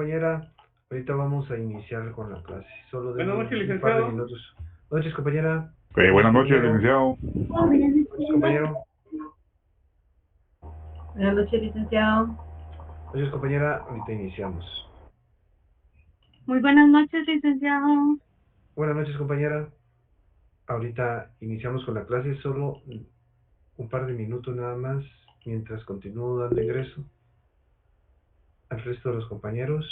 compañera. Ahorita vamos a iniciar con la clase. Solo Buenas denme noches, un par de licenciado. minutos. Buenas noches, compañera. Buenas noches, Buenas noches, compañero. licenciado. Buenas noches, compañero. Buenas noches, licenciado. Buenas noches, compañera. Ahorita iniciamos. Muy buenas noches, licenciado. Buenas noches, compañera. Ahorita iniciamos con la clase. Solo un par de minutos nada más, mientras continúo dando ingreso al resto de los compañeros.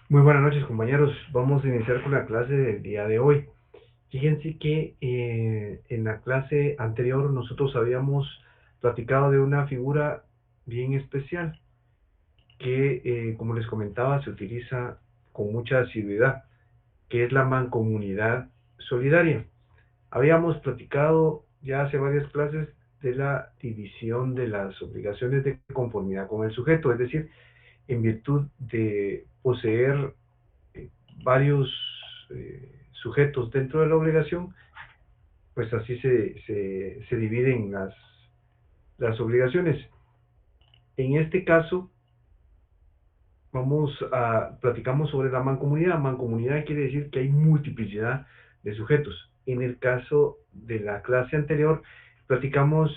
Muy buenas noches, compañeros. Vamos a iniciar con la clase del día de hoy. Fíjense que en la clase anterior nosotros habíamos platicado de una figura bien especial que, como les comentaba, se utiliza con mucha asiduidad, que es la mancomunidad solidaria. Habíamos platicado ya hace varias clases de la división de las obligaciones de conformidad con el sujeto, es decir, en virtud de poseer varios sujetos dentro de la obligación, pues así se dividen las obligaciones. En este caso, platicamos sobre la mancomunidad. Mancomunidad quiere decir que hay multiplicidad de sujetos. En el caso de la clase anterior, platicamos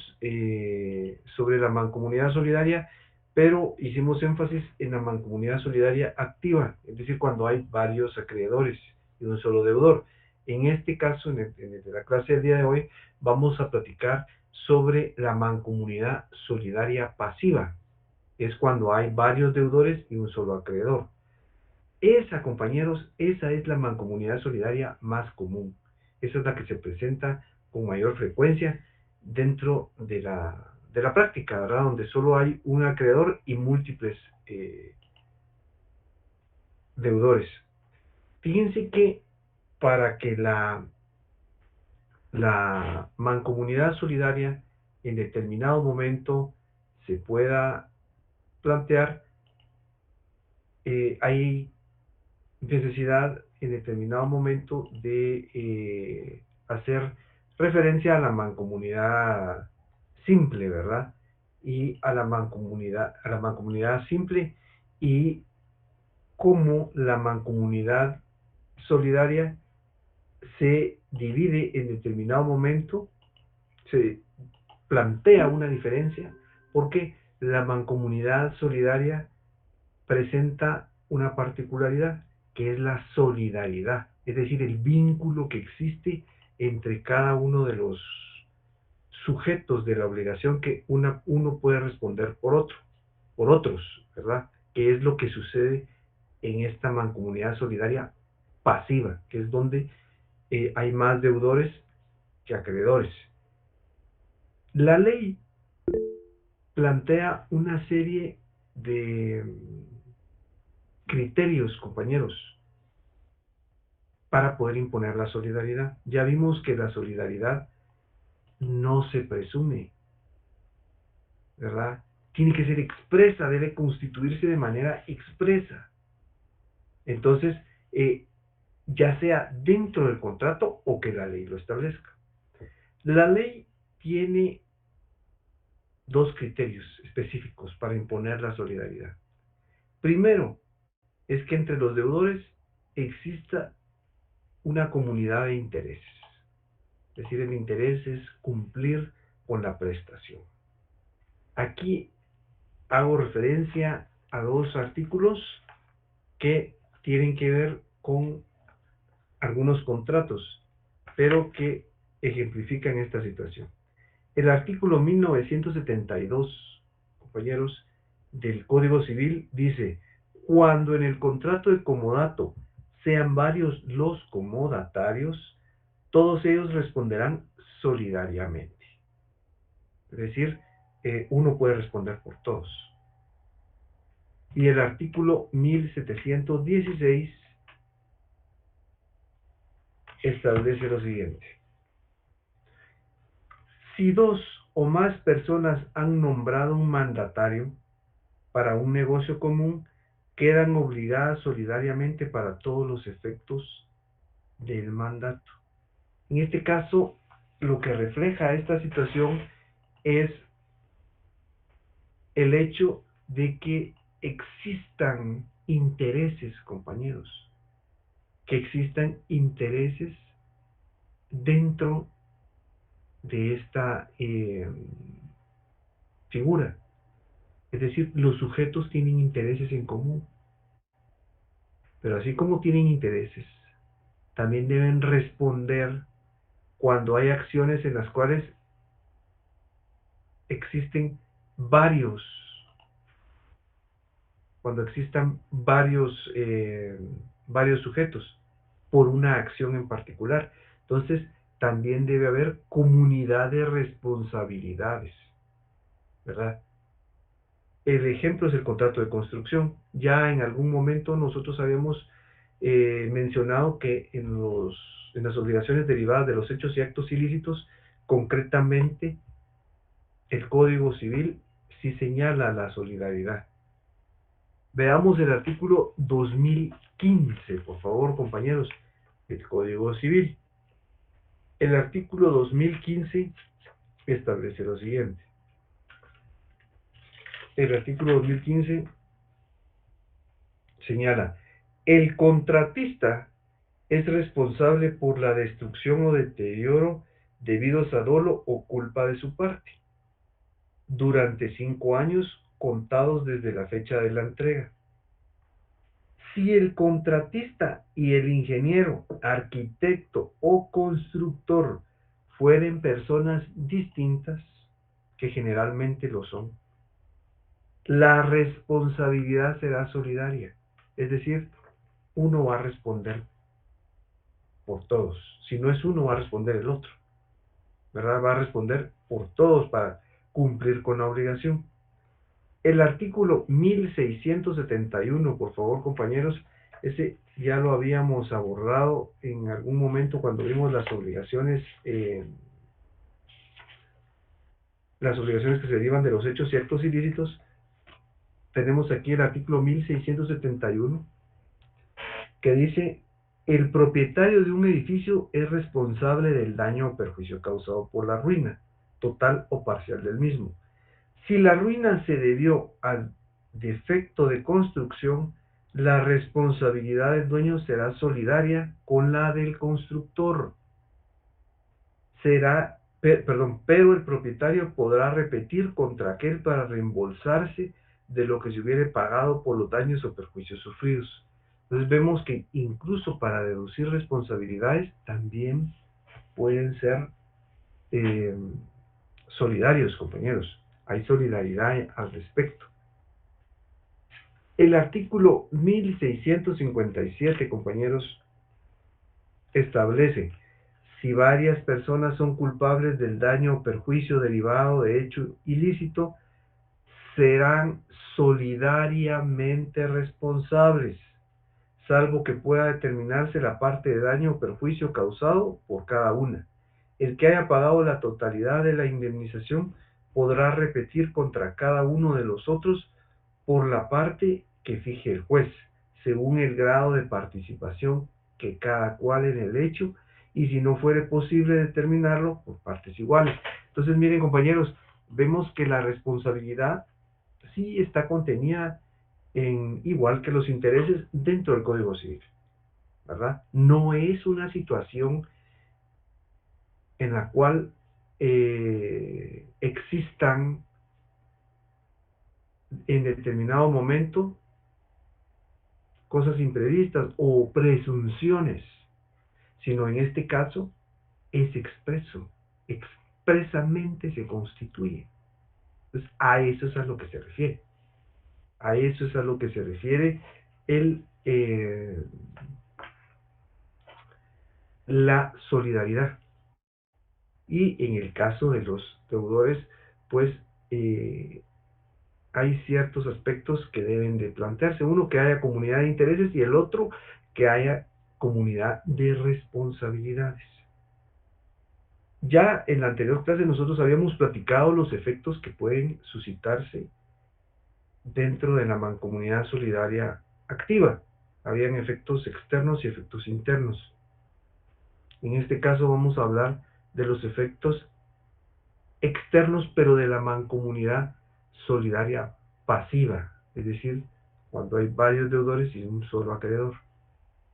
sobre la mancomunidad solidaria, pero hicimos énfasis en la mancomunidad solidaria activa, es decir, cuando hay varios acreedores y un solo deudor. En este caso, en el de la clase del día de hoy, vamos a platicar sobre la mancomunidad solidaria pasiva. Es cuando hay varios deudores y un solo acreedor. Esa, compañeros, esa es la mancomunidad solidaria más común. Esa es la que se presenta con mayor frecuencia dentro de la práctica, ¿verdad? Donde solo hay un acreedor y múltiples deudores. Fíjense que para que la mancomunidad solidaria en determinado momento se pueda plantear, hay necesidad en determinado momento de hacer referencia a la mancomunidad simple, ¿verdad? Y a la mancomunidad simple, y cómo la mancomunidad solidaria se divide en determinado momento, se plantea una diferencia, porque la mancomunidad solidaria presenta una particularidad, que es la solidaridad, es decir, el vínculo que existe entre cada uno de los sujetos de la obligación, que uno puede responder por otros, ¿verdad? Que es lo que sucede en esta mancomunidad solidaria pasiva, que es donde hay más deudores que acreedores. La ley plantea una serie de criterios, compañeros, para poder imponer la solidaridad. Ya vimos que la solidaridad no se presume, ¿verdad? Tiene que ser expresa, debe constituirse de manera expresa. Entonces, ya sea dentro del contrato o que la ley lo establezca. La ley tiene dos criterios específicos para imponer la solidaridad. Primero, es que entre los deudores exista una comunidad de intereses. Es decir, el interés es cumplir con la prestación. Aquí hago referencia a dos artículos que tienen que ver con algunos contratos, pero que ejemplifican esta situación. El artículo 1972, compañeros, del Código Civil dice: cuando en el contrato de comodato sean varios los comodatarios, todos ellos responderán solidariamente. Es decir, uno puede responder por todos. Y el artículo 1716 establece lo siguiente. Si dos o más personas han nombrado un mandatario para un negocio común, quedan obligadas solidariamente para todos los efectos del mandato. En este caso, lo que refleja esta situación es el hecho de que existan intereses, compañeros, que existan intereses dentro de esta figura. Es decir, los sujetos tienen intereses en común, pero así como tienen intereses, también deben responder cuando hay acciones en las cuales existen varios, cuando existan varios sujetos por una acción en particular. Entonces, también debe haber comunidad de responsabilidades, ¿verdad? El ejemplo es el contrato de construcción. Ya en algún momento nosotros habíamos mencionado que en las obligaciones derivadas de los hechos y actos ilícitos, concretamente el Código Civil sí señala la solidaridad. Veamos el artículo 2015, por favor, compañeros, del Código Civil. El artículo 2015 establece lo siguiente. El artículo 2015 señala, el contratista es responsable por la destrucción o deterioro debidos a dolo o culpa de su parte, durante 5 años contados desde la fecha de la entrega. Si el contratista y el ingeniero, arquitecto o constructor fueren personas distintas, que generalmente lo son, la responsabilidad será solidaria. Es decir, uno va a responder por todos. Si no es uno, va a responder el otro, ¿verdad? Va a responder por todos para cumplir con la obligación. El artículo 1671, por favor, compañeros, ese ya lo habíamos abordado en algún momento cuando vimos las obligaciones que se derivan de los hechos y actos ilícitos. Tenemos aquí el artículo 1671 que dice, el propietario de un edificio es responsable del daño o perjuicio causado por la ruina, total o parcial del mismo. Si la ruina se debió al defecto de construcción, la responsabilidad del dueño será solidaria con la del constructor. Pero el propietario podrá repetir contra aquel para reembolsarse de lo que se hubiere pagado por los daños o perjuicios sufridos. Entonces vemos que incluso para deducir responsabilidades también pueden ser eh, solidarios, compañeros. Hay solidaridad al respecto. El artículo 1657, compañeros, establece, si varias personas son culpables del daño o perjuicio derivado de hecho ilícito, serán solidariamente responsables, salvo que pueda determinarse la parte de daño o perjuicio causado por cada una. El que haya pagado la totalidad de la indemnización podrá repetir contra cada uno de los otros por la parte que fije el juez, según el grado de participación que cada cual en el hecho, y si no fuere posible determinarlo, por partes iguales. Entonces, miren, compañeros, vemos que la responsabilidad sí está contenida igual que los intereses dentro del Código Civil, ¿verdad? No es una situación en la cual existan en determinado momento cosas imprevistas o presunciones, sino en este caso es expreso, expresamente se constituye. Entonces, a eso es a lo que se refiere. A eso es a lo que se refiere el, la solidaridad. Y en el caso de los deudores, pues hay ciertos aspectos que deben de plantearse. Uno, que haya comunidad de intereses, y el otro, que haya comunidad de responsabilidades. Ya en la anterior clase nosotros habíamos platicado los efectos que pueden suscitarse dentro de la mancomunidad solidaria activa. Habían efectos externos y efectos internos. En este caso vamos a hablar de los efectos externos, pero de la mancomunidad solidaria pasiva, es decir, cuando hay varios deudores y un solo acreedor.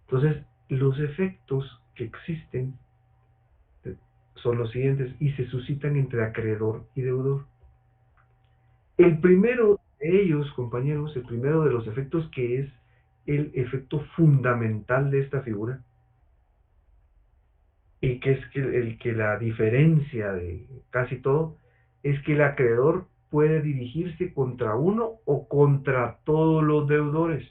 Entonces, los efectos que existen son los siguientes y se suscitan entre acreedor y deudor. El primero de ellos, compañeros, el primero de los efectos, que es el efecto fundamental de esta figura, y que es el que la diferencia de casi todo, es que el acreedor puede dirigirse contra uno o contra todos los deudores.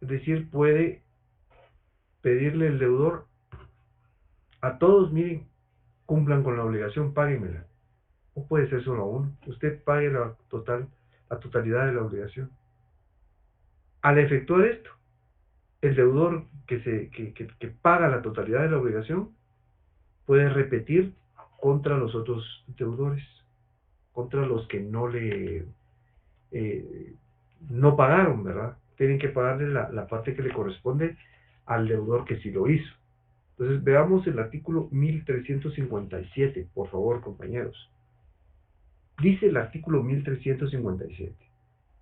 Es decir, puede pedirle el deudor a todos: miren, cumplan con la obligación, páguenmela. O puede ser solo a uno: usted pague la totalidad de la obligación. Al efectuar esto, el deudor que paga la totalidad de la obligación puede repetir contra los otros deudores, contra los que eh, no pagaron, ¿verdad? Tienen que pagarle la parte que le corresponde al deudor que sí lo hizo. Entonces veamos el artículo 1357, por favor, compañeros. Dice el artículo 1357: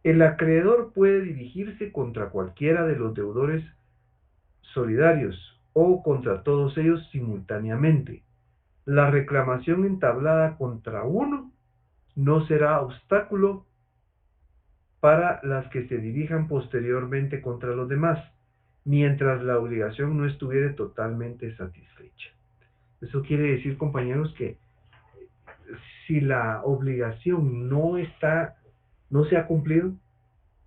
el acreedor puede dirigirse contra cualquiera de los deudores solidarios o contra todos ellos simultáneamente. La reclamación entablada contra uno no será obstáculo para las que se dirijan posteriormente contra los demás, mientras la obligación no estuviere totalmente satisfecha. Eso quiere decir, compañeros, que si la obligación no se ha cumplido,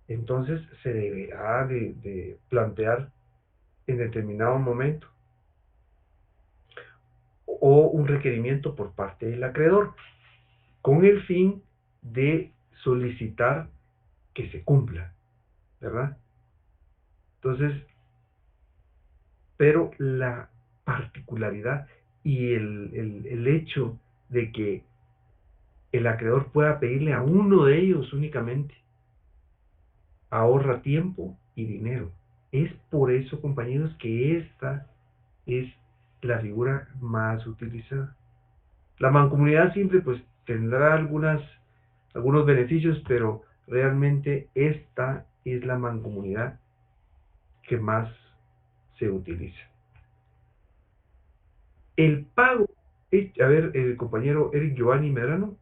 entonces se deberá de plantear en determinado momento o un requerimiento por parte del acreedor, con el fin de solicitar que se cumpla, ¿verdad? Entonces, pero la particularidad y el hecho de que el acreedor pueda pedirle a uno de ellos únicamente ahorra tiempo y dinero. Es por eso, compañeros, que esta es la figura más utilizada. La mancomunidad simple pues tendrá algunos beneficios, pero realmente esta es la mancomunidad que más se utiliza. El pago, a ver, el compañero Eric Giovanni Medrano.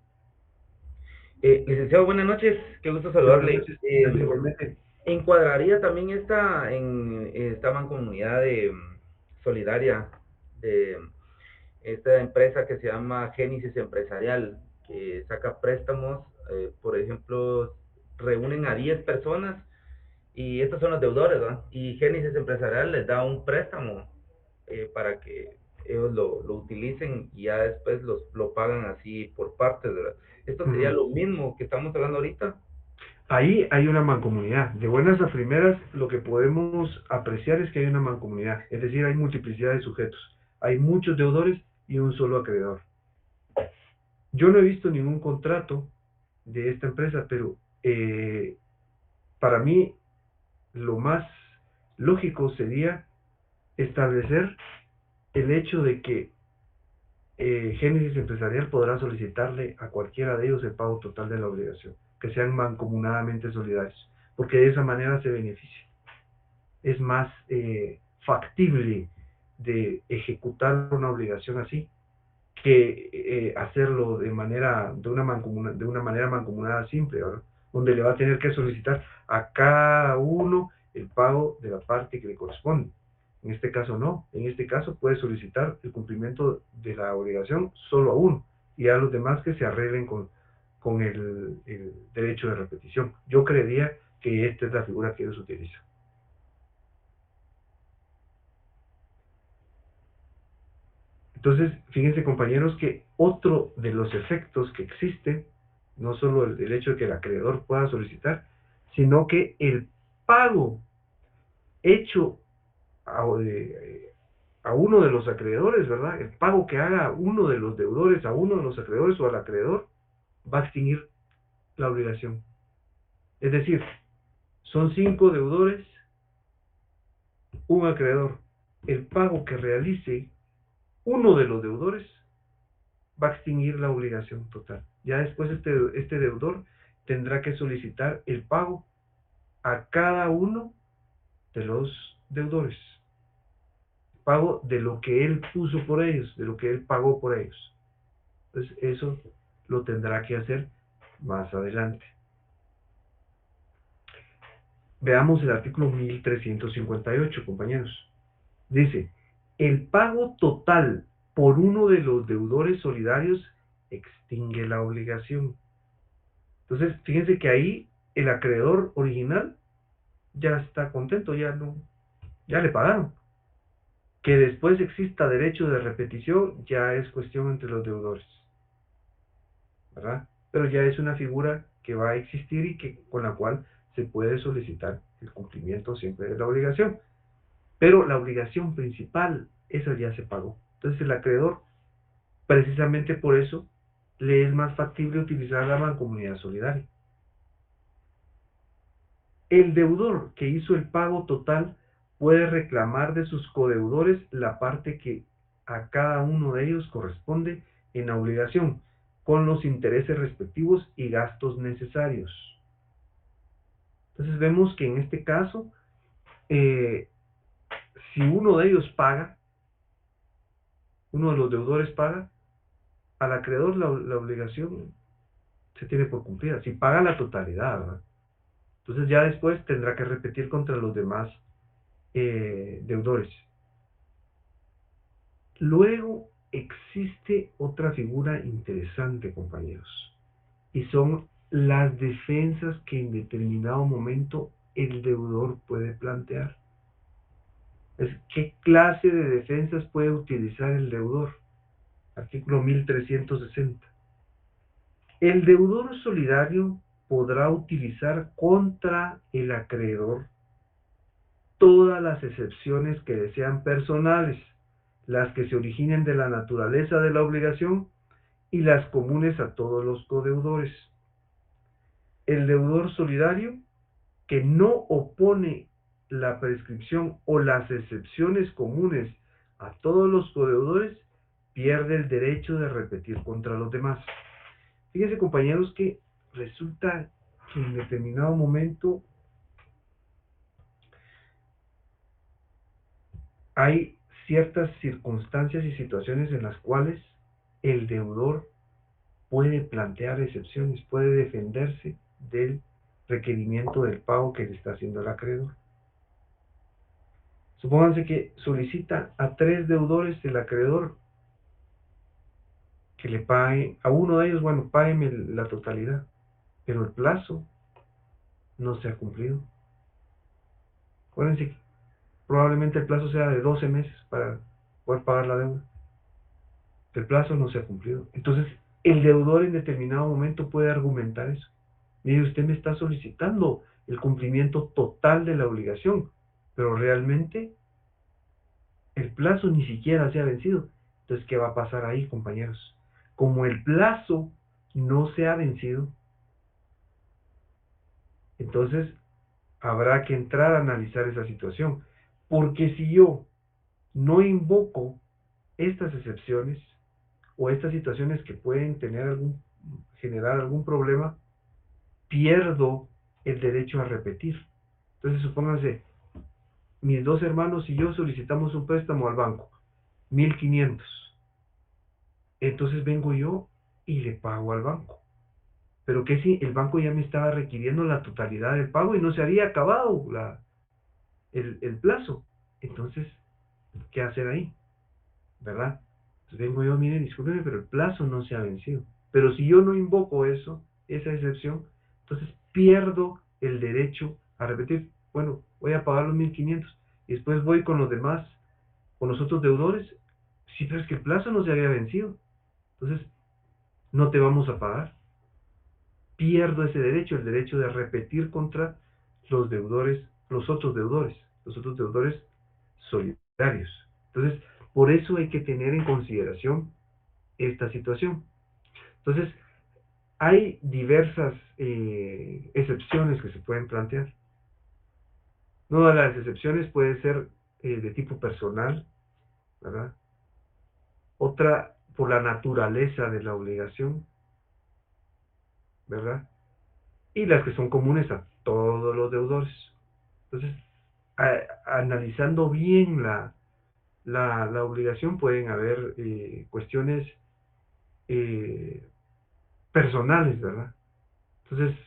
Licenciado, buenas noches, qué gusto Buenas saludarle. noches, igualmente. ¿Encuadraría también en esta mancomunidad solidaria de esta empresa que se llama Génesis Empresarial, que saca préstamos, por ejemplo, reúnen a 10 personas y estos son los deudores, ¿verdad? Y Génesis Empresarial les da un préstamo para que ellos lo utilicen y ya después lo pagan así por partes, ¿verdad? Esto sería lo mismo que estamos hablando ahorita. Ahí hay una mancomunidad. De buenas a primeras, lo que podemos apreciar es que hay una mancomunidad, es decir, hay multiplicidad de sujetos. Hay muchos deudores y un solo acreedor. Yo no he visto ningún contrato de esta empresa, pero para mí lo más lógico sería establecer el hecho de que Génesis Empresarial podrá solicitarle a cualquiera de ellos el pago total de la obligación, que sean mancomunadamente solidarios, porque de esa manera se beneficia. Es más factible de ejecutar una obligación así que hacerlo de una manera mancomunada simple, ¿verdad? Donde le va a tener que solicitar a cada uno el pago de la parte que le corresponde. En este caso no, en este caso puede solicitar el cumplimiento de la obligación solo a uno, y a los demás que se arreglen con el derecho de repetición. Yo creería que esta es la figura que ellos utilizan. Entonces, fíjense compañeros que otro de los efectos que existe, no solo el hecho de que el acreedor pueda solicitar, sino que el pago hecho a uno de los acreedores, ¿verdad? El pago que haga uno de los deudores a uno de los acreedores o al acreedor va a extinguir la obligación. Es decir, son 5 deudores, un acreedor. El pago que realice uno de los deudores va a extinguir la obligación total. Ya después este deudor tendrá que solicitar el pago a cada uno de los deudores. Pago de lo que él puso por ellos, de lo que él pagó por ellos. Entonces eso lo tendrá que hacer más adelante. Veamos el artículo 1358, compañeros. Dice, el pago total por uno de los deudores solidarios extingue la obligación. Entonces, fíjense que ahí el acreedor original ya está contento, ya le pagaron. Que después exista derecho de repetición ya es cuestión entre los deudores, ¿verdad? Pero ya es una figura que va a existir y con la cual se puede solicitar el cumplimiento siempre de la obligación. Pero la obligación principal, esa ya se pagó. Entonces el acreedor, precisamente por eso, le es más factible utilizar la mancomunidad solidaria. El deudor que hizo el pago total puede reclamar de sus codeudores la parte que a cada uno de ellos corresponde en la obligación, con los intereses respectivos y gastos necesarios. Entonces vemos que en este caso, si uno de ellos paga, uno de los deudores paga, al acreedor la obligación se tiene por cumplida, si paga la totalidad, ¿verdad? Entonces ya después tendrá que repetir contra los demás deudores. Luego existe otra figura interesante, compañeros, y son las defensas que en determinado momento el deudor puede plantear. ¿Qué clase de defensas puede utilizar el deudor? Artículo 1360. El deudor solidario podrá utilizar contra el acreedor todas las excepciones que le sean personales, las que se originen de la naturaleza de la obligación y las comunes a todos los codeudores. El deudor solidario que no opone la prescripción o las excepciones comunes a todos los codeudores pierde el derecho de repetir contra los demás. Fíjense, compañeros, que resulta que en determinado momento hay ciertas circunstancias y situaciones en las cuales el deudor puede plantear excepciones, puede defenderse del requerimiento del pago que le está haciendo el acreedor. Supónganse que solicita a 3 deudores el acreedor que le pague, a uno de ellos, bueno, págueme la totalidad, pero el plazo no se ha cumplido. Acuérdense que probablemente el plazo sea de 12 meses para poder pagar la deuda. El plazo no se ha cumplido. Entonces, el deudor en determinado momento puede argumentar eso. Mire, usted me está solicitando el cumplimiento total de la obligación, pero realmente el plazo ni siquiera se ha vencido. Entonces, ¿qué va a pasar ahí, compañeros? Como el plazo no se ha vencido, entonces habrá que entrar a analizar esa situación. Porque si yo no invoco estas excepciones o estas situaciones que pueden generar algún problema, pierdo el derecho a repetir. Entonces, supónganse, mis 2 hermanos y yo solicitamos un préstamo al banco, 1500. Entonces vengo yo y le pago al banco. Pero que si el banco ya me estaba requiriendo la totalidad del pago y no se había acabado el plazo. Entonces, ¿qué hacer ahí? ¿Verdad? Entonces vengo yo, mire, discúlpeme, pero el plazo no se ha vencido. Pero si yo no invoco esa excepción, entonces pierdo el derecho a repetir. Bueno, voy a pagar los 1500 y después voy con los demás, con los otros deudores Sí, pero es que el plazo no se había vencido. Entonces, no te vamos a pagar. Pierdo ese derecho, el derecho de repetir contra los deudores, los otros deudores solidarios. Entonces, por eso hay que tener en consideración esta situación. Entonces, hay diversas excepciones que se pueden plantear. Una de las excepciones puede ser de tipo personal, ¿verdad? Otra por la naturaleza de la obligación, ¿verdad? Y las que son comunes a todos los deudores. Entonces, analizando bien la obligación, pueden haber cuestiones eh, personales, ¿verdad? Entonces,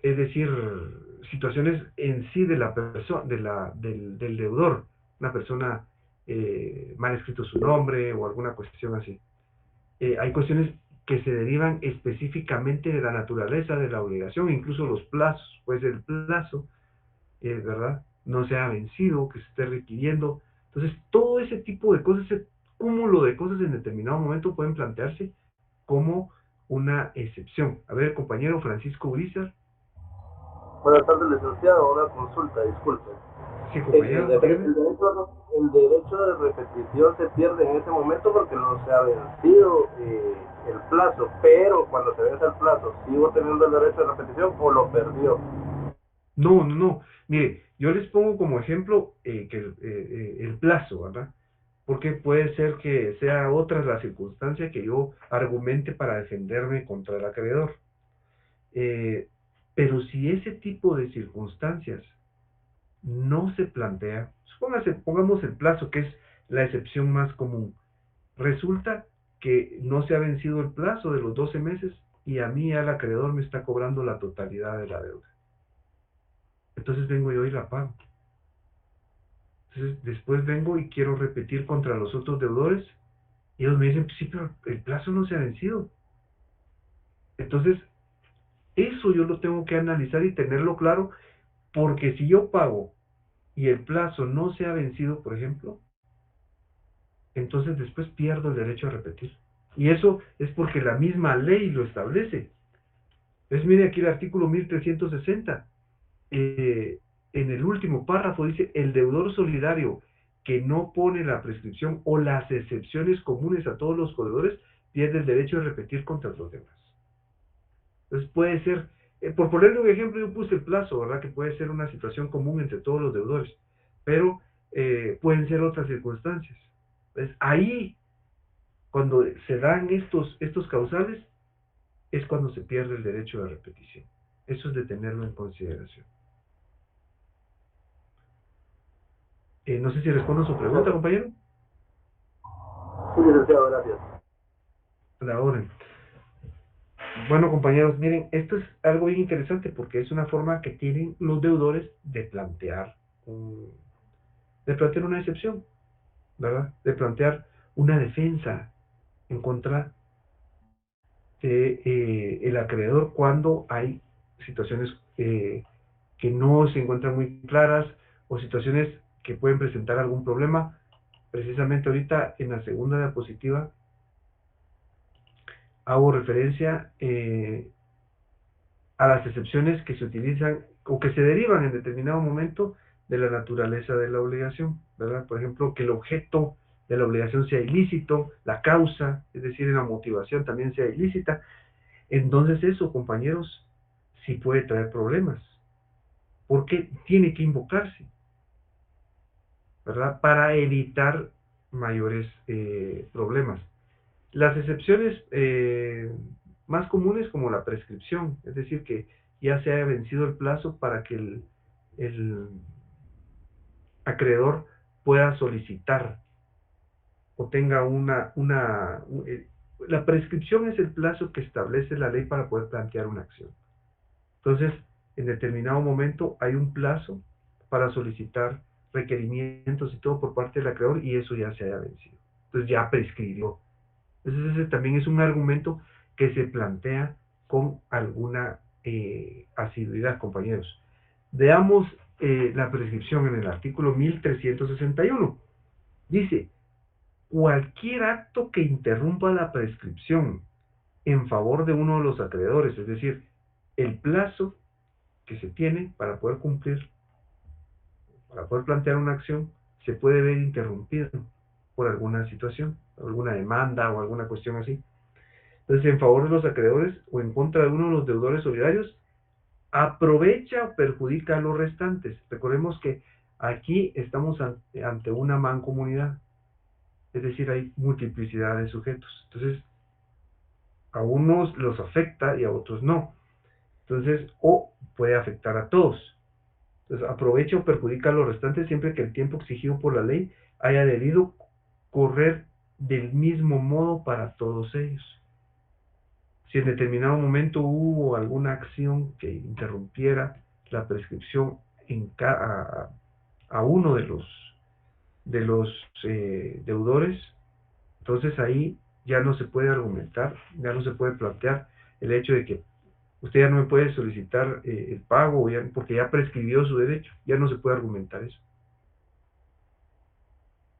es decir, situaciones en sí de la persona, del deudor, una persona mal escrito su nombre o alguna cuestión así. Hay cuestiones que se derivan específicamente de la naturaleza de la obligación, incluso los plazos, pues el plazo, ¿verdad? No se ha vencido, que se esté requiriendo. Entonces, todo ese tipo de cosas, ese cúmulo de cosas en determinado momento pueden plantearse como una excepción. A ver, compañero Francisco Urizar. Buenas tardes, licenciado. Una consulta, disculpe. Sí, compañero, dígame. El derecho de repetición se pierde en ese momento porque no se ha vencido el plazo, pero cuando se vence el plazo, ¿sigo teniendo el derecho de repetición o lo perdió? No, no, no. Mire, yo les pongo como ejemplo que el plazo, ¿verdad? Porque puede ser que sea otra la circunstancia que yo argumente para defenderme contra el acreedor. Eh, pero si ese tipo de circunstancias no se plantea, pongamos el plazo, que es la excepción más común. Resulta que no se ha vencido el plazo de los 12 meses y a mí, al acreedor, me está cobrando la totalidad de la deuda. Entonces vengo yo y la pago. Entonces después vengo y quiero repetir contra los otros deudores y ellos me dicen, pues sí, pero el plazo no se ha vencido. Entonces, eso yo lo tengo que analizar y tenerlo claro, porque si yo pago y el plazo no se ha vencido, por ejemplo, entonces después pierdo el derecho a repetir. Y eso es porque la misma ley lo establece. Entonces, mire aquí el artículo 1360. eh, en el último párrafo dice, el deudor solidario que no pone la prescripción o las excepciones comunes a todos los deudores pierde el derecho de repetir contra los demás. Entonces puede ser, por ponerle un ejemplo, yo puse el plazo, ¿verdad? Que puede ser una situación común entre todos los deudores, pero pueden ser otras circunstancias. Entonces ahí, cuando se dan estos causales, es cuando se pierde el derecho de repetición. Eso es de tenerlo en consideración. No sé si respondo a su pregunta, compañero. Sí, licenciado, gracias. A la orden. Bueno, compañeros, miren, esto es algo bien interesante porque es una forma que tienen los deudores de plantear una excepción, ¿verdad? De plantear una defensa en contra de el acreedor cuando hay situaciones que no se encuentran muy claras o situaciones que pueden presentar algún problema. Precisamente ahorita en la segunda diapositiva hago referencia a las excepciones que se utilizan o que se derivan en determinado momento de la naturaleza de la obligación, ¿verdad? Por ejemplo, que el objeto de la obligación sea ilícito, la causa, es decir, la motivación también sea ilícita. Entonces eso, compañeros, sí puede traer problemas, porque tiene que invocarse, ¿verdad? Para evitar mayores problemas. Las excepciones más comunes como la prescripción, es decir, que ya se haya vencido el plazo para que el acreedor pueda solicitar o tenga la prescripción es el plazo que establece la ley para poder plantear una acción. Entonces, en determinado momento hay un plazo para solicitar requerimientos y todo por parte del acreedor y eso ya se haya vencido. Entonces ya prescribió. Entonces ese también es un argumento que se plantea con alguna asiduidad, compañeros. Veamos la prescripción en el artículo 1361. Dice, cualquier acto que interrumpa la prescripción en favor de uno de los acreedores, es decir, el plazo que se tiene para poder cumplir, para poder plantear una acción, se puede ver interrumpido por alguna situación, alguna demanda o alguna cuestión así. Entonces, en favor de los acreedores o en contra de uno de los deudores solidarios, aprovecha o perjudica a los restantes. Recordemos que aquí estamos ante una mancomunidad, es decir, hay multiplicidad de sujetos. Entonces, a unos los afecta y a otros no. Entonces, o puede afectar a todos. Entonces, aprovecha o perjudica a los restantes siempre que el tiempo exigido por la ley haya debido correr del mismo modo para todos ellos. Si en determinado momento hubo alguna acción que interrumpiera la prescripción a uno de los deudores, entonces ahí ya no se puede argumentar, ya no se puede plantear el hecho de que usted ya no me puede solicitar el pago porque ya prescribió su derecho, ya no se puede argumentar eso.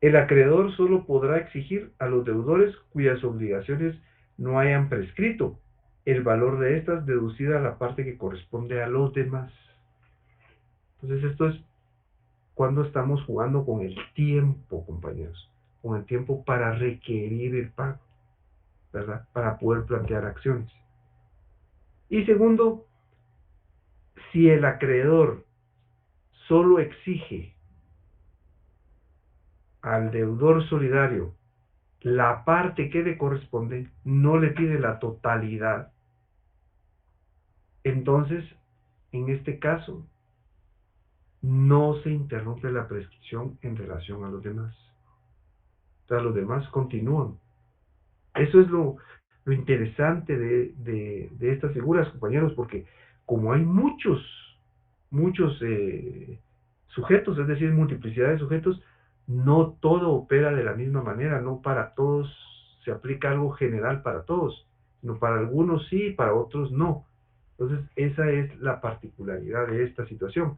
El acreedor solo podrá exigir a los deudores cuyas obligaciones no hayan prescrito el valor de estas deducida a la parte que corresponde a los demás. Entonces esto es cuando estamos jugando con el tiempo, compañeros, con el tiempo para requerir el pago, ¿verdad? Para poder plantear acciones. Y segundo, si el acreedor solo exige al deudor solidario la parte que le corresponde, no le pide la totalidad, entonces, en este caso, no se interrumpe la prescripción en relación a los demás. O sea, los demás continúan. Eso es lo interesante de estas figuras, compañeros, porque como hay muchos sujetos, es decir, multiplicidad de sujetos, no todo opera de la misma manera, no para todos se aplica algo general para todos, sino para algunos sí, para otros no. Entonces, esa es la particularidad de esta situación.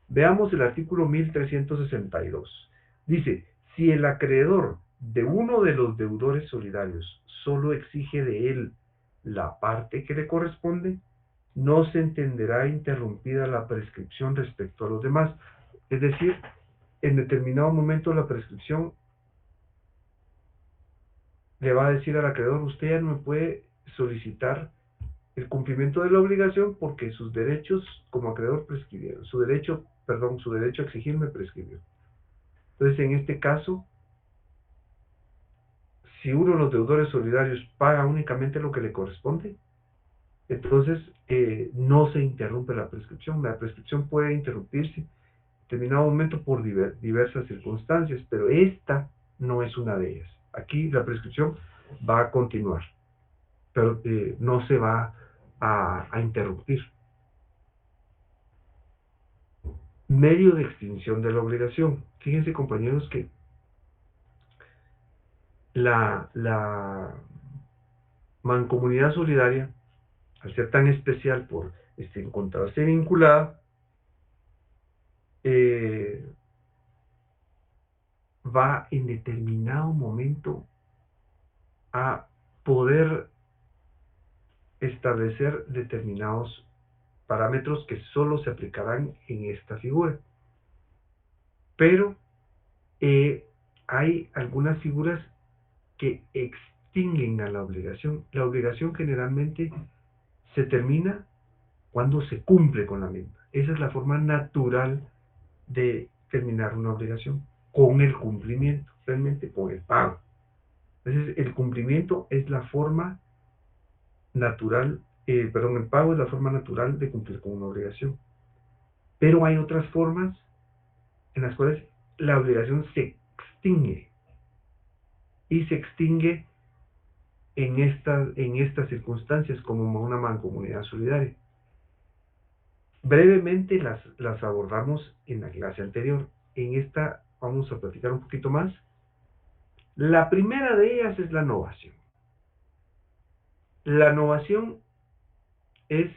Veamos el artículo 1362. Dice, si el acreedor de uno de los deudores solidarios solo exige de él la parte que le corresponde, no se entenderá interrumpida la prescripción respecto a los demás. Es decir, en determinado momento la prescripción le va a decir al acreedor, usted ya no me puede solicitar el cumplimiento de la obligación porque sus derechos como acreedor prescribieron. Su derecho a exigirme prescribió. Entonces, en este caso, si uno de los deudores solidarios paga únicamente lo que le corresponde, entonces no se interrumpe la prescripción. La prescripción puede interrumpirse en determinado momento por diversas circunstancias, pero esta no es una de ellas. Aquí la prescripción va a continuar, pero no se va a interrumpir. Medio de extinción de la obligación. Fíjense, compañeros, que la mancomunidad solidaria, al ser tan especial por encontrarse vinculada, va en determinado momento a poder establecer determinados parámetros que solo se aplicarán en esta figura. Pero hay algunas figuras que extinguen a la obligación. La obligación generalmente se termina cuando se cumple con la misma. Esa es la forma natural de terminar una obligación, con el cumplimiento, realmente con el pago. Entonces, el cumplimiento es la forma natural, el pago es la forma natural de cumplir con una obligación. Pero hay otras formas en las cuales la obligación se extingue. Y se extingue en estas circunstancias como una mancomunidad solidaria. Brevemente las abordamos en la clase anterior. En esta vamos a platicar un poquito más. La primera de ellas es la novación. La novación es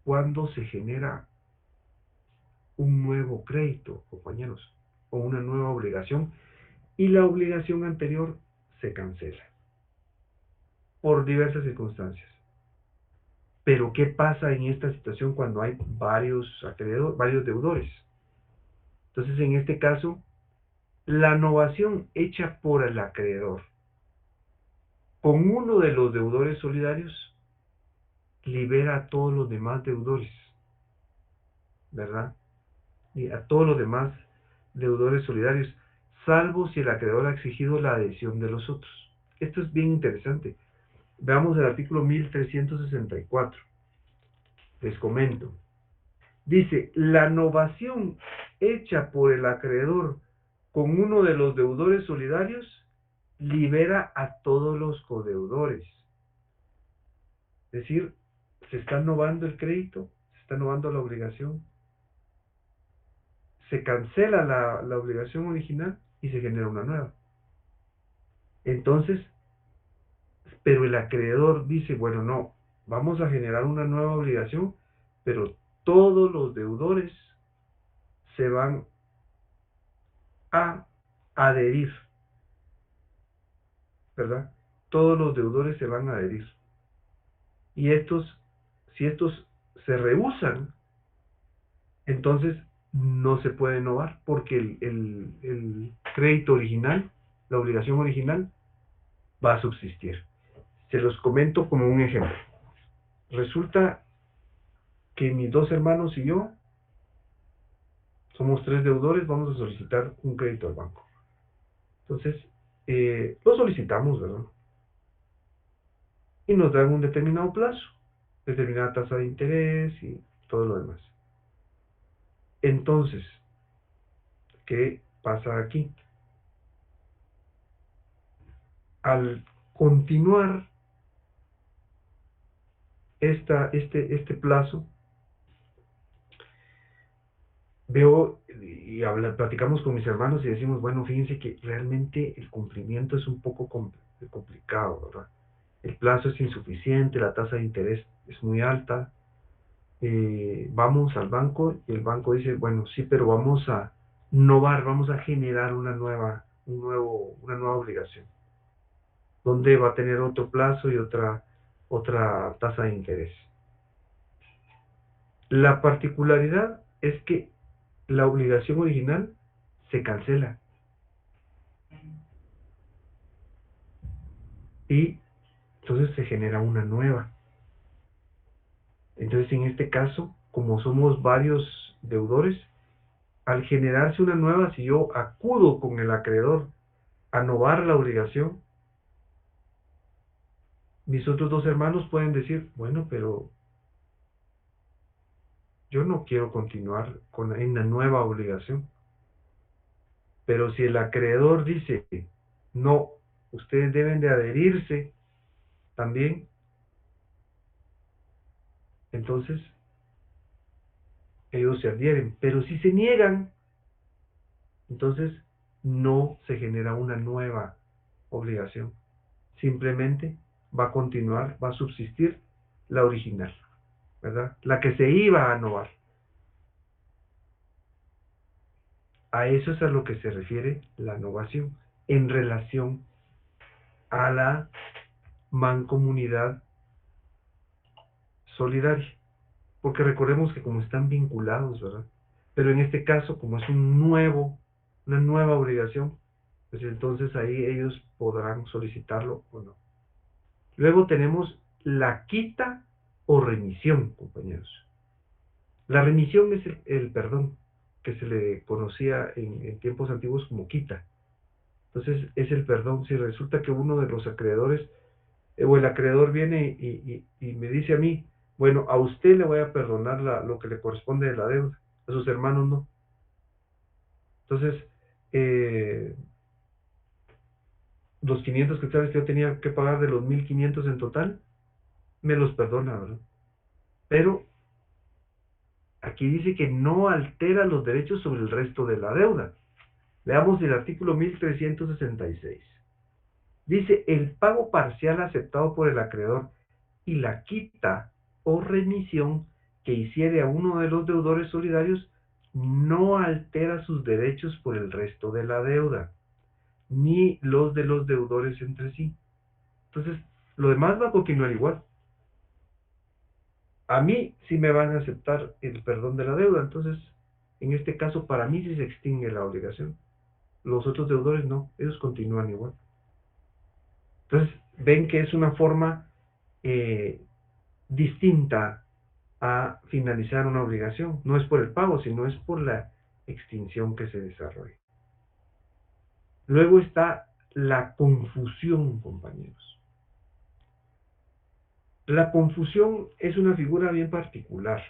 cuando se genera un nuevo crédito, compañeros. o una nueva obligación y la obligación anterior se cancela por diversas circunstancias. Pero ¿qué pasa en esta situación cuando hay varios deudores? Entonces, en este caso, la novación hecha por el acreedor con uno de los deudores solidarios libera a todos los demás deudores, ¿verdad? Y a todos los demás deudores solidarios, salvo si el acreedor ha exigido la adhesión de los otros. Esto es bien interesante. Veamos el artículo 1364. Les comento. Dice, la novación hecha por el acreedor con uno de los deudores solidarios libera a todos los codeudores. Es decir, se está novando el crédito, se está novando la obligación, se cancela la obligación original y se genera una nueva. Entonces, pero el acreedor dice, bueno, no, vamos a generar una nueva obligación, pero todos los deudores se van a adherir, ¿verdad? Todos los deudores se van a adherir. Y si estos se rehúsan, entonces no se puede novar porque el crédito original, la obligación original, va a subsistir. Se los comento como un ejemplo. Resulta que mis dos hermanos y yo somos 3 deudores, vamos a solicitar un crédito al banco. Entonces, lo solicitamos, ¿verdad? Y nos dan un determinado plazo, determinada tasa de interés y todo lo demás. Entonces, ¿qué pasa aquí? Al continuar este plazo, veo y platicamos con mis hermanos y decimos, bueno, fíjense que realmente el cumplimiento es un poco complicado, ¿verdad? El plazo es insuficiente, la tasa de interés es muy alta. Vamos al banco y el banco dice, bueno, sí, pero vamos a innovar, vamos a generar una nueva obligación, donde va a tener otro plazo y otra tasa de interés. La particularidad es que la obligación original se cancela y entonces se genera una nueva. Entonces, en este caso, como somos varios deudores, al generarse una nueva, si yo acudo con el acreedor a novar la obligación, mis otros dos hermanos pueden decir, bueno, pero yo no quiero continuar en la nueva obligación. Pero si el acreedor dice, no, ustedes deben de adherirse también, entonces ellos se adhieren. Pero si se niegan, entonces no se genera una nueva obligación. Simplemente va a continuar, va a subsistir la original, ¿verdad? La que se iba a novar. A eso es a lo que se refiere la novación en relación a la mancomunidad solidaria. Porque recordemos que como están vinculados, ¿verdad? Pero en este caso, como es una nueva obligación, pues entonces ahí ellos podrán solicitarlo o no. Luego tenemos la quita o remisión, compañeros. La remisión es el perdón, que se le conocía en tiempos antiguos como quita. Entonces es el perdón. Si resulta que uno de los acreedores o el acreedor viene y me dice a mí, bueno, a usted le voy a perdonar lo que le corresponde de la deuda, a sus hermanos no. Entonces, los 500 quetzales que yo tenía que pagar de los 1500 en total, me los perdona, ¿verdad? Pero aquí dice que no altera los derechos sobre el resto de la deuda. Veamos el artículo 1366. Dice, el pago parcial aceptado por el acreedor y la quita o remisión que hiciere a uno de los deudores solidarios no altera sus derechos por el resto de la deuda, ni los de los deudores entre sí. Entonces, lo demás va a continuar igual. A mí sí me van a aceptar el perdón de la deuda, entonces, en este caso, para mí sí se extingue la obligación. Los otros deudores no, ellos continúan igual. Entonces, ven que es una forma distinta a finalizar una obligación. No es por el pago, sino es por la extinción que se desarrolla. Luego está la confusión, compañeros. La confusión es una figura bien particular,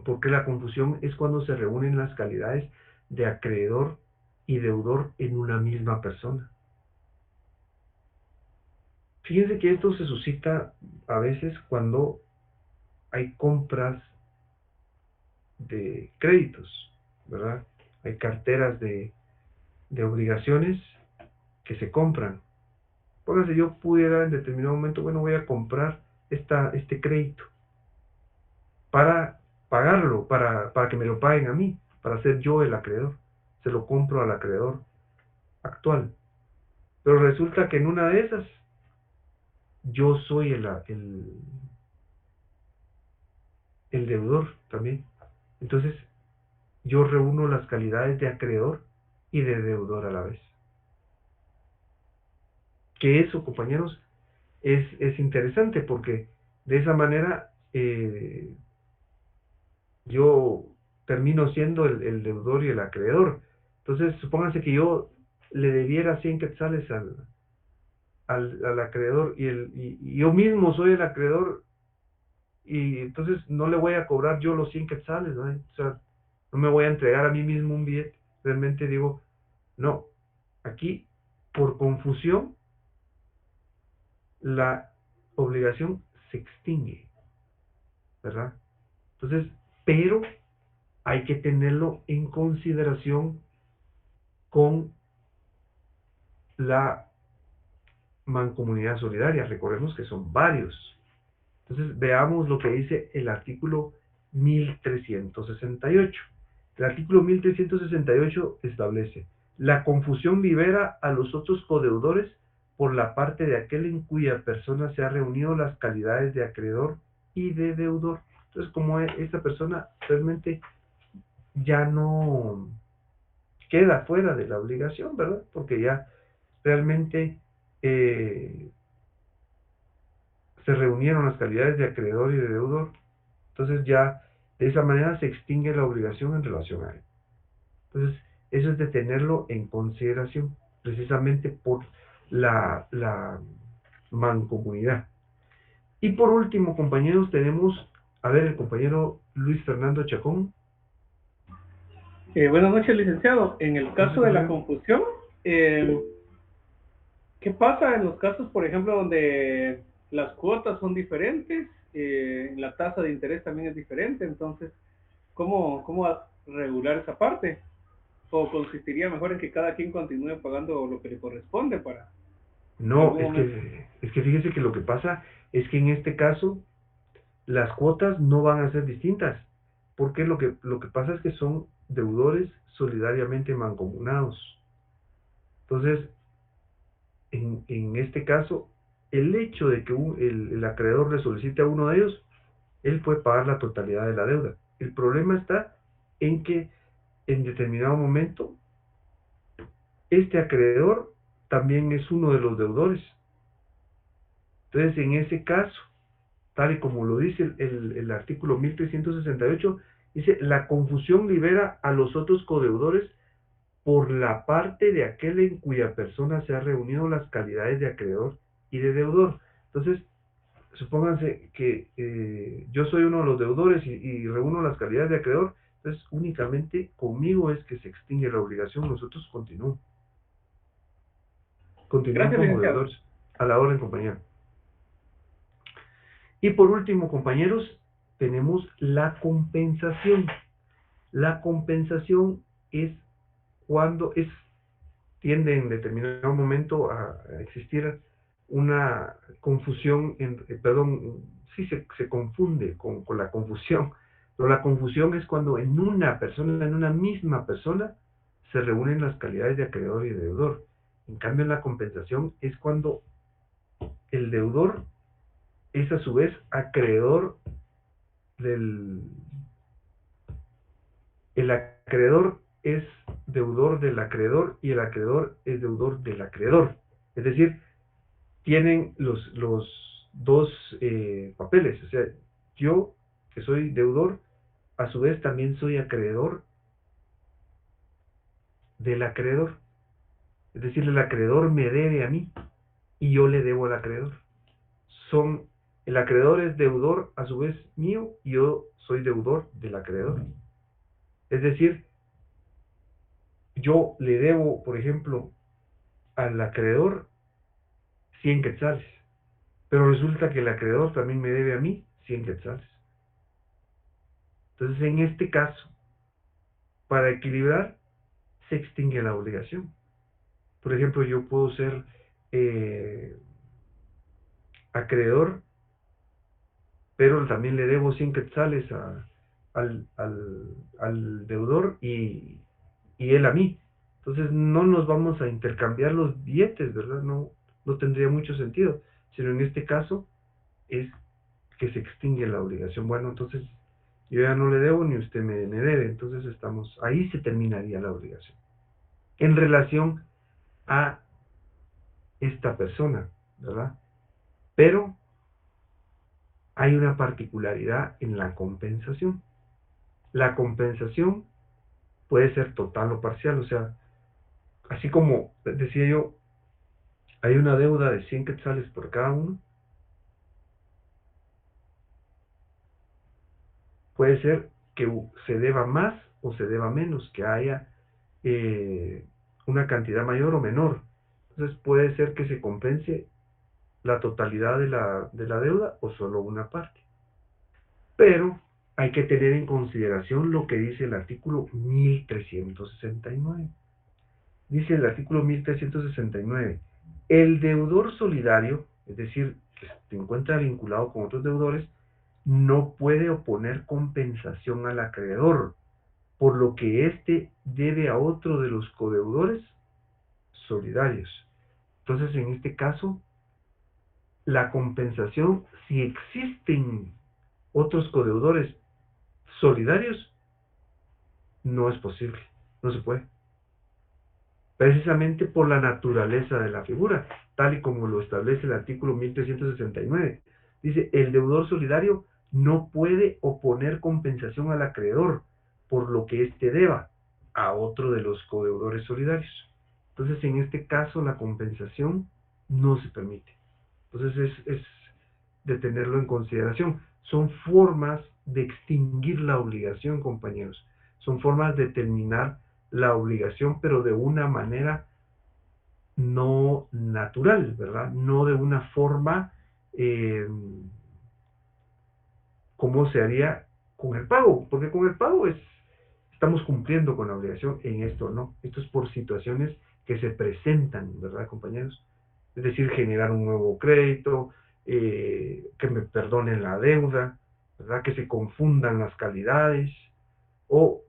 porque la confusión es cuando se reúnen las calidades de acreedor y deudor en una misma persona. Fíjense que esto se suscita a veces cuando hay compras de créditos, ¿verdad? Hay carteras de obligaciones que se compran. Póngase, yo pudiera en determinado momento, bueno, voy a comprar este crédito para pagarlo, para que me lo paguen a mí, para ser yo el acreedor. Se lo compro al acreedor actual. Pero resulta que en una de esas, yo soy el deudor también. Entonces, yo reúno las calidades de acreedor y de deudor a la vez. Que eso, compañeros, es interesante porque de esa manera yo termino siendo el deudor y el acreedor. Entonces, supónganse que yo le debiera 100 quetzales al acreedor y yo mismo soy el acreedor y entonces no le voy a cobrar yo los 100 quetzales, ¿no? O sea, no me voy a entregar a mí mismo un billete. Realmente digo, no, aquí por confusión la obligación se extingue, ¿verdad? Entonces, pero hay que tenerlo en consideración con la mancomunidad solidaria. Recordemos que son varios. Entonces, veamos lo que dice el artículo 1368. El artículo 1368 establece: la confusión libera a los otros codeudores por la parte de aquel en cuya persona se han reunido las calidades de acreedor y de deudor. Entonces, como esta persona realmente ya no queda fuera de la obligación, ¿verdad? Porque ya realmente eh, se reunieron las calidades de acreedor y de deudor. Entonces ya de esa manera se extingue la obligación en relación a él. Entonces, eso es de tenerlo en consideración, precisamente por la mancomunidad. Y por último, compañeros, tenemos, a ver, el compañero Luis Fernando Chacón. Buenas noches, licenciado. En el caso de la confusión, eh, ¿qué pasa en los casos, por ejemplo, donde las cuotas son diferentes, la tasa de interés también es diferente? Entonces, ¿cómo regular esa parte? ¿O consistiría mejor en que cada quien continúe pagando lo que le corresponde para No, algún momento? es que fíjese que lo que pasa es que en este caso las cuotas no van a ser distintas, porque lo que pasa es que son deudores solidariamente mancomunados. Entonces, en este caso, el hecho de que el acreedor le solicite a uno de ellos, él puede pagar la totalidad de la deuda. El problema está en que en determinado momento, este acreedor también es uno de los deudores. Entonces, en ese caso, tal y como lo dice el artículo 1368, dice: la confusión libera a los otros codeudores por la parte de aquel en cuya persona se han reunido las calidades de acreedor y de deudor. Entonces, supónganse que yo soy uno de los deudores y reúno las calidades de acreedor, entonces únicamente conmigo es que se extingue la obligación, nosotros continúan Gracias, como licenciado. deudores. A la orden, compañero. Y por último, compañeros, tenemos la compensación. La compensación es cuando tiende en determinado momento a existir una confusión, perdón, sí se confunde con la confusión Pero la confusión es cuando en una misma persona, se reúnen las calidades de acreedor y de deudor. En cambio, en la compensación es cuando el deudor es a su vez acreedor del... El acreedor es deudor del acreedor y el acreedor es deudor del acreedor. Es decir, tienen los dos papeles. O sea, yo, que soy deudor, a su vez también soy acreedor del acreedor. Es decir, el acreedor me debe a mí y yo le debo al acreedor. El acreedor es deudor a su vez mío y yo soy deudor del acreedor. Es decir, yo le debo, por ejemplo, al acreedor 100 quetzales, pero resulta que el acreedor también me debe a mí 100 quetzales. Entonces, en este caso, para equilibrar, se extingue la obligación. Por ejemplo, yo puedo ser acreedor, pero también le debo 100 quetzales al deudor y él a mí. Entonces no nos vamos a intercambiar los billetes, ¿verdad? No tendría mucho sentido, sino en este caso es que se extingue la obligación. Bueno, entonces yo ya no le debo ni usted me debe, entonces ahí se terminaría la obligación. En relación a esta persona, ¿verdad? Pero hay una particularidad en la compensación. La compensación puede ser total o parcial, o sea, así como decía yo, hay una deuda de 100 quetzales por cada uno, puede ser que se deba más o se deba menos, que haya una cantidad mayor o menor. Entonces puede ser que se compense la totalidad de la deuda o solo una parte. Pero hay que tener en consideración lo que dice el artículo 1369. Dice el artículo 1369, el deudor solidario, es decir, que se encuentra vinculado con otros deudores, no puede oponer compensación al acreedor, por lo que éste debe a otro de los codeudores solidarios. Entonces, en este caso, la compensación, si existen otros codeudores solidarios, no es posible, no se puede. Precisamente por la naturaleza de la figura, tal y como lo establece el artículo 1369. Dice, el deudor solidario no puede oponer compensación al acreedor por lo que éste deba a otro de los codeudores solidarios. Entonces, en este caso, la compensación no se permite. Entonces, es de tenerlo en consideración. Son formas de extinguir la obligación, compañeros. Son formas de terminar la obligación, pero de una manera no natural, ¿verdad? No de una forma como se haría con el pago, porque con el pago estamos cumpliendo con la obligación, en esto no. Esto es por situaciones que se presentan, ¿verdad, compañeros? Es decir, generar un nuevo crédito, que me perdonen la deuda, ¿verdad? Que se confundan las calidades, o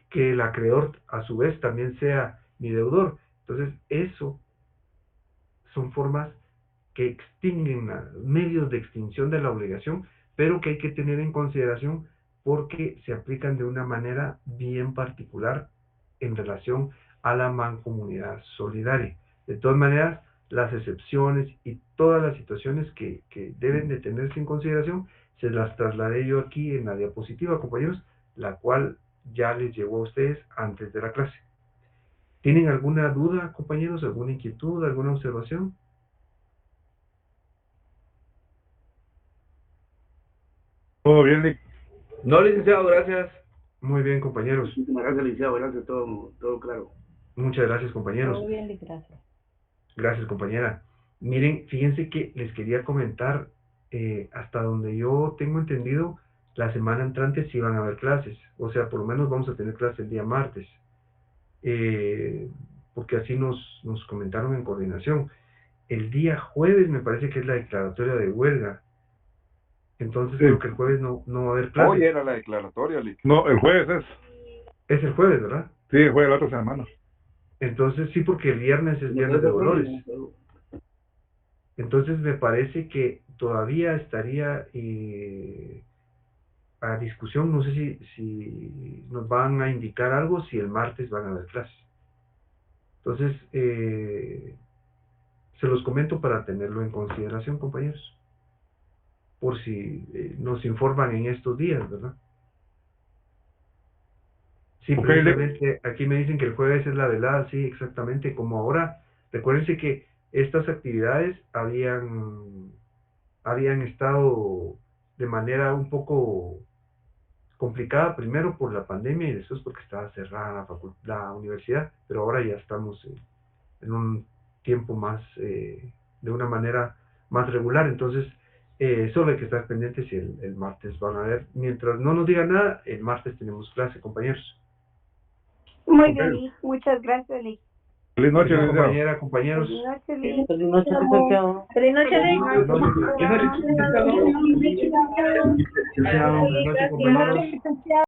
que el acreedor a su vez también sea mi deudor. Entonces, eso son formas que extinguen medios de extinción de la obligación, pero que hay que tener en consideración porque se aplican de una manera bien particular en relación a la mancomunidad solidaria. De todas maneras, las excepciones y todas las situaciones que deben de tenerse en consideración, se las trasladé yo aquí en la diapositiva, compañeros, la cual ya les llegó a ustedes antes de la clase. ¿Tienen alguna duda, compañeros? ¿Alguna inquietud? ¿Alguna observación? Todo bien, Nick. No, licenciado, gracias. Muy bien, compañeros. Muchísimas gracias, licenciado. Gracias, todo claro. Muchas gracias, compañeros. Todo bien, gracias. Gracias, compañera. Miren, fíjense que les quería comentar, hasta donde yo tengo entendido, la semana entrante sí van a haber clases. O sea, por lo menos vamos a tener clase el día martes. Porque así nos comentaron en coordinación. El día jueves me parece que es la declaratoria de huelga. Entonces Sí. creo que el jueves no va a haber clase. Hoy era la declaratoria, Lick. No, el jueves es. Es el jueves, ¿verdad? Sí, el jueves de la otra semana. Entonces sí, porque el viernes es viernes de dolores. Entonces me parece que todavía estaría a discusión, no sé si nos van a indicar algo, si el martes van a haber clases. Entonces, se los comento para tenerlo en consideración, compañeros, por si nos informan en estos días, ¿verdad? Sí, Ok, precisamente aquí me dicen que el jueves es la velada, sí, exactamente, como ahora. Recuérdense que estas actividades habían estado de manera un poco complicada, primero por la pandemia y después porque estaba cerrada la universidad, pero ahora ya estamos en un tiempo más, de una manera más regular. Entonces, solo hay que estar pendientes si el martes van a ver. Mientras no nos digan nada, el martes tenemos clase, compañeros. Muy Ok. bien, Liz. Muchas gracias, Liz. Feliz noche, Bueno, licenciado. compañera, compañeros. Feliz noche, Liz. Feliz noche, licenciado. Feliz noche, Liz. Buenas noches, Buenas noches, licenciado. licenciado. Buenas noches, compañeros. Licenciado.